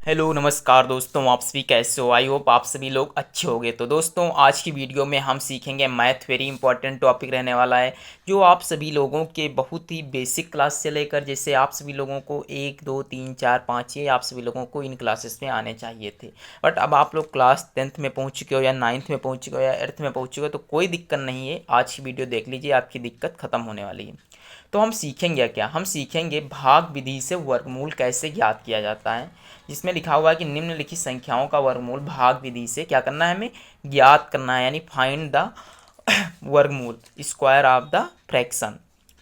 Hello नमस्कार दोस्तों, आप सभी कैसे हो। आई होप आप सभी लोग अच्छे होंगे। तो दोस्तों, आज की वीडियो में हम सीखेंगे मैथ। वेरी इंपॉर्टेंट टॉपिक रहने वाला है जो आप सभी लोगों के बहुत ही बेसिक क्लास से लेकर जैसे आप सभी लोगों को 1 2 3 4 5 ये आप सभी लोगों को इन क्लासेस में आने चाहिए थे। बट अब आप लोग क्लास 10th में पहुंच चुके हो या 9th में पहुंच चुके हो या 8th में पहुंच चुके हो, तो कोई दिक्कत नहीं है। आज की वीडियो देख लीजिए, आपकी दिक्कत ख़त्म होने वाली है। तो हम सीखेंगे क्या, हम सीखेंगे भाग विधि से वर्गमूल कैसे ज्ञात किया जाता है, जिसमें लिखा हुआ है कि निम्नलिखित संख्याओं का वर्गमूल भाग विधि से क्या करना है, हमें ज्ञात करना है, यानी फाइंड द वर्गमूल, स्क्वायर ऑफ द फ्रैक्शन।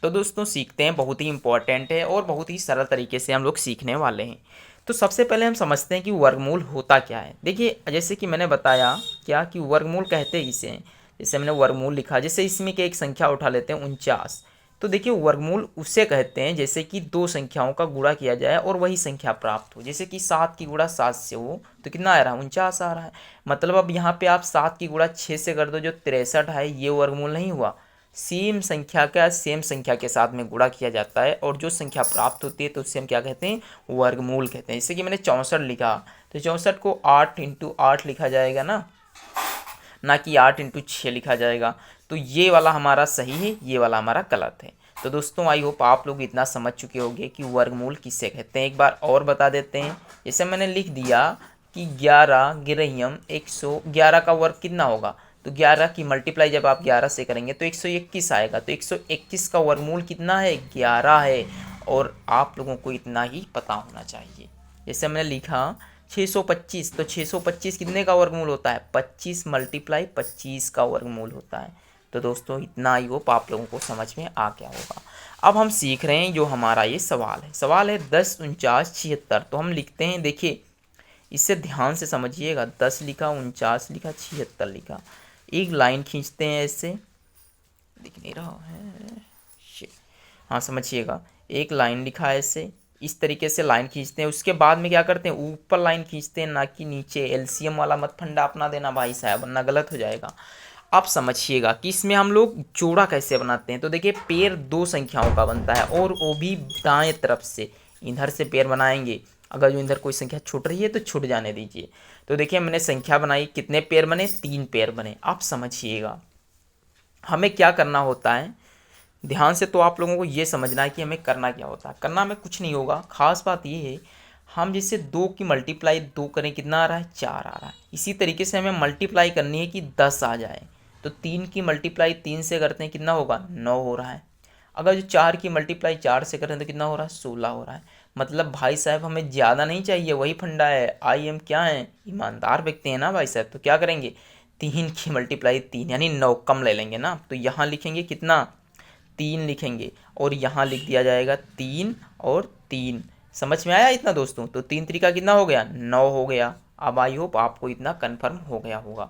तो दोस्तों सीखते हैं, बहुत ही इंपॉर्टेंट है और बहुत ही सरल तरीके से हम लोग सीखने वाले हैं। तो सबसे पहले हम समझते हैं कि वर्गमूल होता क्या है। देखिए, जैसे कि मैंने बताया क्या कि वर्गमूल कहते हैं इसे, जैसे मैंने वर्गमूल लिखा, जैसे इसमें की एक संख्या उठा लेते हैं 49। तो देखिए, वर्गमूल उसे कहते हैं जैसे कि दो संख्याओं का गुणा किया जाए और वही संख्या प्राप्त हो। जैसे कि 7 की गुणा 7 से हो तो कितना आ रहा है, 49 आ रहा है। मतलब अब यहाँ पे आप 7 की गुणा 6 से कर दो, जो 63 है, ये वर्गमूल नहीं हुआ। सेम संख्या का सेम संख्या के साथ में गुणा किया जाता है और जो संख्या प्राप्त होती है तो उससे हम क्या कहते हैं, वर्गमूल कहते हैं। जैसे कि मैंने 64 लिखा, तो 64 को 8 × 8 लिखा जाएगा ना कि 8 × 6 लिखा जाएगा। तो ये वाला हमारा सही है, ये वाला हमारा गलत है। तो दोस्तों, आई होप आप लोग इतना समझ चुके होंगे कि वर्गमूल किससे कहते हैं। एक बार और बता देते हैं। जैसे मैंने लिख दिया कि 11 गिरहियम 111 का वर्ग कितना होगा, तो 11 की मल्टीप्लाई जब आप 11 से करेंगे तो 121 आएगा। तो 121 का वर्गमूल कितना है, 11 है। और आप लोगों को इतना ही पता होना चाहिए। जैसे मैंने लिखा 625, तो 625 कितने का वर्गमूल होता है, 25 × 25 का वर्गमूल होता है। तो दोस्तों, इतना ही होप आप लोगों को समझ में आ गया होगा। अब हम सीख रहे हैं जो हमारा ये सवाल है 10 49 76। तो हम लिखते हैं, देखिए इससे ध्यान से समझिएगा। 10 लिखा, 49 लिखा, 76 लिखा, एक लाइन खींचते हैं ऐसे, दिख नहीं रहा है, हाँ समझिएगा। एक लाइन लिखा है ऐसे, इस तरीके से लाइन खींचते हैं। उसके बाद में क्या करते हैं, ऊपर लाइन खींचते हैं, ना कि नीचे। एलसीएम वाला मत फंडा अपना देना भाई साहब, वरना गलत हो जाएगा। आप समझिएगा कि इसमें हम लोग जोड़ा कैसे बनाते हैं। तो देखिए, पेड़ दो संख्याओं का बनता है और वो भी दाएं तरफ से। इधर से पेड़ बनाएंगे, अगर जो इधर कोई संख्या छूट रही है तो छूट जाने दीजिए। तो देखिए, मैंने संख्या बनाई, कितने पेड़ बने, 3 पेड़ बने। आप समझिएगा हमें क्या करना होता है, ध्यान से। तो आप लोगों को ये समझना है कि हमें करना क्या होता है। करना में कुछ नहीं होगा, खास बात ये है, हम जैसे 2 की मल्टीप्लाई 2 करें, कितना आ रहा है, 4 आ रहा है। इसी तरीके से हमें मल्टीप्लाई करनी है कि 10 आ जाए। तो 3 की मल्टीप्लाई 3 से करते हैं, कितना होगा, 9 हो रहा है। अगर जो 4 की मल्टीप्लाई 4 से करें तो कितना हो रहा है, 16 हो रहा है। मतलब भाई साहब हमें ज़्यादा नहीं चाहिए, वही फंडा है। आई एम क्या है, ईमानदार व्यक्ति है ना भाई साहब। तो क्या करेंगे, 3 की मल्टीप्लाई 3 यानी 9 कम ले लेंगे ना। तो यहाँ लिखेंगे कितना, 3 लिखेंगे और यहाँ लिख दिया जाएगा 3 और 3। समझ में आया इतना दोस्तों। तो 3 तरीका कितना हो गया, 9 हो गया। अब आई होप आपको इतना कन्फर्म हो गया होगा।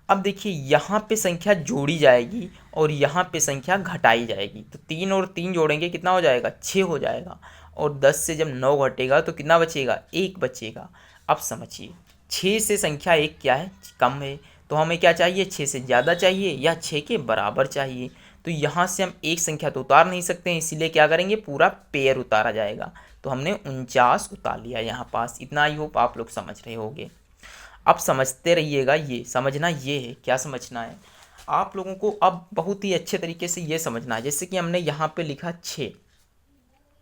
अब देखिए, यहाँ पे संख्या जोड़ी जाएगी और यहाँ पे संख्या घटाई जाएगी। तो 3 और 3 जोड़ेंगे, कितना हो जाएगा, 6 हो जाएगा। और 10 से जब 9 घटेगा तो कितना बचेगा, 1 बचेगा। अब समझिए, 6 से संख्या 1 क्या है, कम है। तो हमें क्या चाहिए, 6 से ज़्यादा चाहिए या 6 के बराबर चाहिए। तो यहाँ से हम एक संख्या तो उतार नहीं सकते हैं, इसीलिए क्या करेंगे, पूरा पेयर उतारा जाएगा। तो हमने 49 उतार लिया यहाँ पास। इतना आई होप आप लोग समझ रहे होंगे। अब समझते रहिएगा, ये समझना ये है, क्या समझना है आप लोगों को, अब बहुत ही अच्छे तरीके से ये समझना है। जैसे कि हमने यहाँ पे लिखा 6,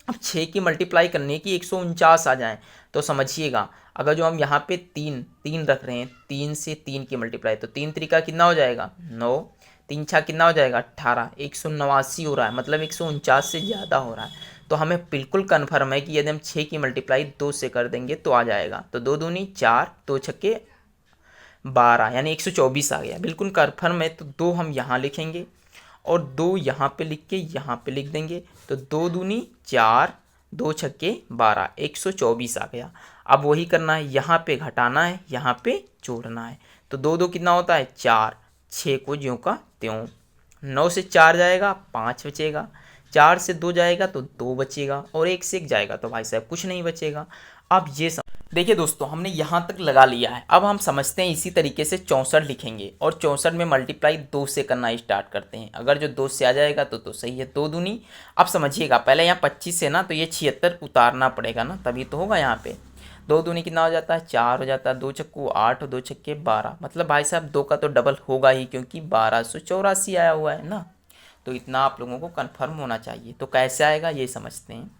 अब 6 की मल्टीप्लाई करने की 149 आ जाए। तो समझिएगा, अगर जो हम यहाँ पे 3 3 रख रहे हैं, 3 से 3 की मल्टीप्लाई, तो 3 तरीका कितना हो जाएगा, 9, 3 छा कितना हो जाएगा, 18, 189 हो रहा है। मतलब 149 से ज़्यादा हो रहा है। तो हमें बिल्कुल कन्फर्म है कि यदि हम 6 की मल्टीप्लाई 2 से कर देंगे तो आ जाएगा। तो 2 दूनी 4, 2 छक्के 12 यानी 124 आ गया, बिल्कुल कन्फर्म है। तो 2 हम यहाँ लिखेंगे और 2 यहाँ पे लिख के यहाँ पे लिख देंगे। तो 2 दूनी 4, 2 छक्के 12, 124 आ गया। अब वही करना है, यहाँ पे घटाना है, यहाँ पे जोड़ना है। तो 2 2 कितना होता है, 4, 6 को ज्यों का त्यों। 9 से 4 जाएगा, 5 बचेगा। 4 से 2 जाएगा तो 2 बचेगा और 1 से 1 जाएगा तो भाई साहब कुछ नहीं बचेगा। अब ये देखिए दोस्तों, हमने यहाँ तक लगा लिया है। अब हम समझते हैं, इसी तरीके से 64 लिखेंगे और 64 में मल्टीप्लाई 2 से करना स्टार्ट करते हैं। अगर जो 2 से आ जाएगा तो सही है, 2 दूनी। अब समझिएगा, पहले यहाँ 25 है ना, तो ये 76 उतारना पड़ेगा ना, तभी तो होगा यहाँ पे। दो दूनी कितना हो जाता है 4 हो जाता है, 2 चक्कू 8 और 2 छक्के 12, मतलब भाई साहब 2 का तो डबल होगा ही क्योंकि 1284 आया हुआ है ना। तो इतना आप लोगों को कंफर्म होना चाहिए। तो कैसे आएगा ये समझते हैं,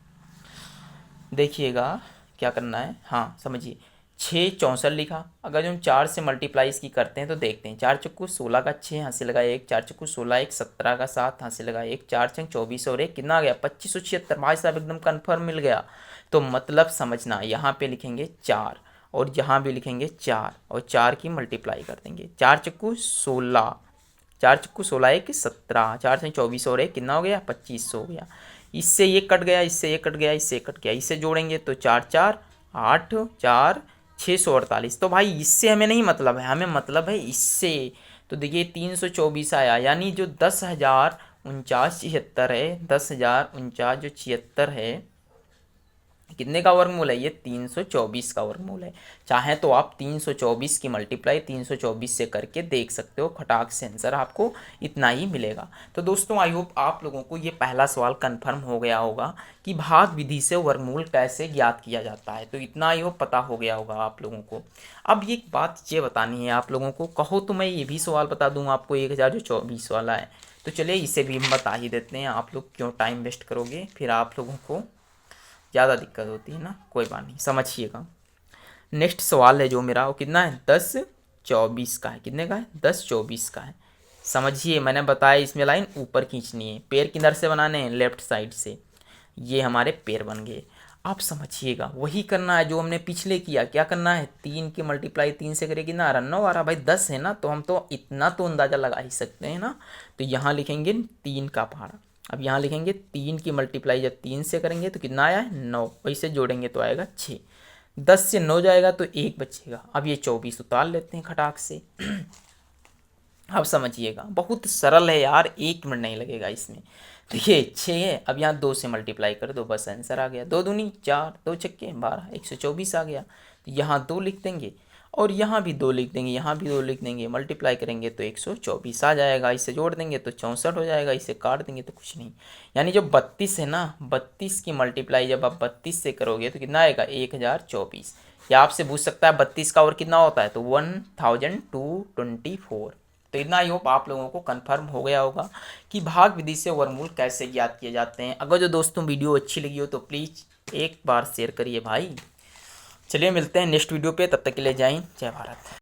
देखिएगा क्या करना है। हाँ समझिए, 6 64 लिखा, अगर जो हम 4 से मल्टीप्लाई इसकी करते हैं तो देखते हैं, 4 चक्कू 16 का 6 यहाँ से लगाए 1, 4 चक्कू 16 1, 17 का 7 यहाँ से लगाए 1, 4 छंग 24 और 1 कितना आ गया 2576। भाई साहब एकदम कन्फर्म मिल गया। तो मतलब समझना, यहाँ पे लिखेंगे 4 और यहाँ भी लिखेंगे 4 और 4 की मल्टीप्लाई कर देंगे, 4 चक्कू 16, 4 चक्कू 16 1 17, 4 छंग 24 और 1 कितना हो गया 25 हो गया। इससे ये कट गया, इससे ये कट गया, इससे कट गया, इससे जोड़ेंगे तो 4 4 8 4 648। तो भाई इससे हमें नहीं मतलब है, हमें मतलब है इससे। तो देखिए 324 आया, यानी जो 10,049 है, 10,049 जो 76 है, कितने का वर्गमूल है ये 324 का वर्गमूल है। चाहे तो आप 324 की मल्टीप्लाई 324 से करके देख सकते हो, खटाक से आंसर आपको इतना ही मिलेगा। तो दोस्तों आई होप आप लोगों को ये पहला सवाल कंफर्म हो गया होगा कि भाग विधि से वर्गमूल कैसे ज्ञात किया जाता है। तो इतना आई होप पता हो गया होगा आप लोगों को। अब ये बात ये बतानी है आप लोगों को, कहो तो मैं ये भी सवाल बता दूँ आपको 1024 वाला है। तो चलिए इसे भी हम बता ही देते हैं, आप लोग क्यों टाइम वेस्ट करोगे, फिर आप लोगों को ज़्यादा दिक्कत होती है ना, कोई बात नहीं समझिएगा। नेक्स्ट सवाल है जो मेरा, वो कितना है 10 24 का है, कितने का है 10 24 का है। समझिए मैंने बताया इसमें लाइन ऊपर खींचनी है, पैर किधर से बनाने हैं लेफ्ट साइड से, ये हमारे पैर बन गए। आप समझिएगा वही करना है जो हमने पिछले किया, क्या करना है 3 की मल्टीप्लाई 3 से करें कितना आ रहा 9 आ रहा, भाई 10 है ना, तो हम तो इतना तो अंदाज़ा लगा ही सकते हैं ना। तो यहाँ लिखेंगे 3 का पहाड़ा, अब यहाँ लिखेंगे 3 की मल्टीप्लाई जब 3 से करेंगे तो कितना आया है 9, वैसे जोड़ेंगे तो आएगा 6, 10 से 9 जाएगा तो 1 बचेगा। अब ये 24 उतार लेते हैं खटाक से। अब समझिएगा बहुत सरल है यार, 1 मिनट नहीं लगेगा इसमें। तो ये 6 है, अब यहाँ 2 से मल्टीप्लाई कर दो बस आंसर आ गया, 2 दूनी 4 2 छक्के 12 124 आ गया। तो यहाँ 2 लिख देंगे और यहाँ भी 2 लिख देंगे, यहाँ भी 2 लिख देंगे, मल्टीप्लाई करेंगे तो 124 आ जाएगा, इसे जोड़ देंगे तो 64 हो जाएगा, इसे काट देंगे तो कुछ नहीं। यानी जो 32 है ना, 32 की मल्टीप्लाई जब आप 32 से करोगे तो कितना आएगा 1024। या आपसे पूछ सकता है 32 का और कितना होता है, तो 1224। तो इतना ही होप आप लोगों को कंफर्म हो गया होगा कि भाग विधि से वर्गमूल कैसे ज्ञात किए जाते हैं। अगर जो दोस्तों वीडियो अच्छी लगी हो तो प्लीज़ एक बार शेयर करिए भाई। चलिए मिलते हैं नेक्स्ट वीडियो पे, तब तक के लिए जय हिंद जय भारत।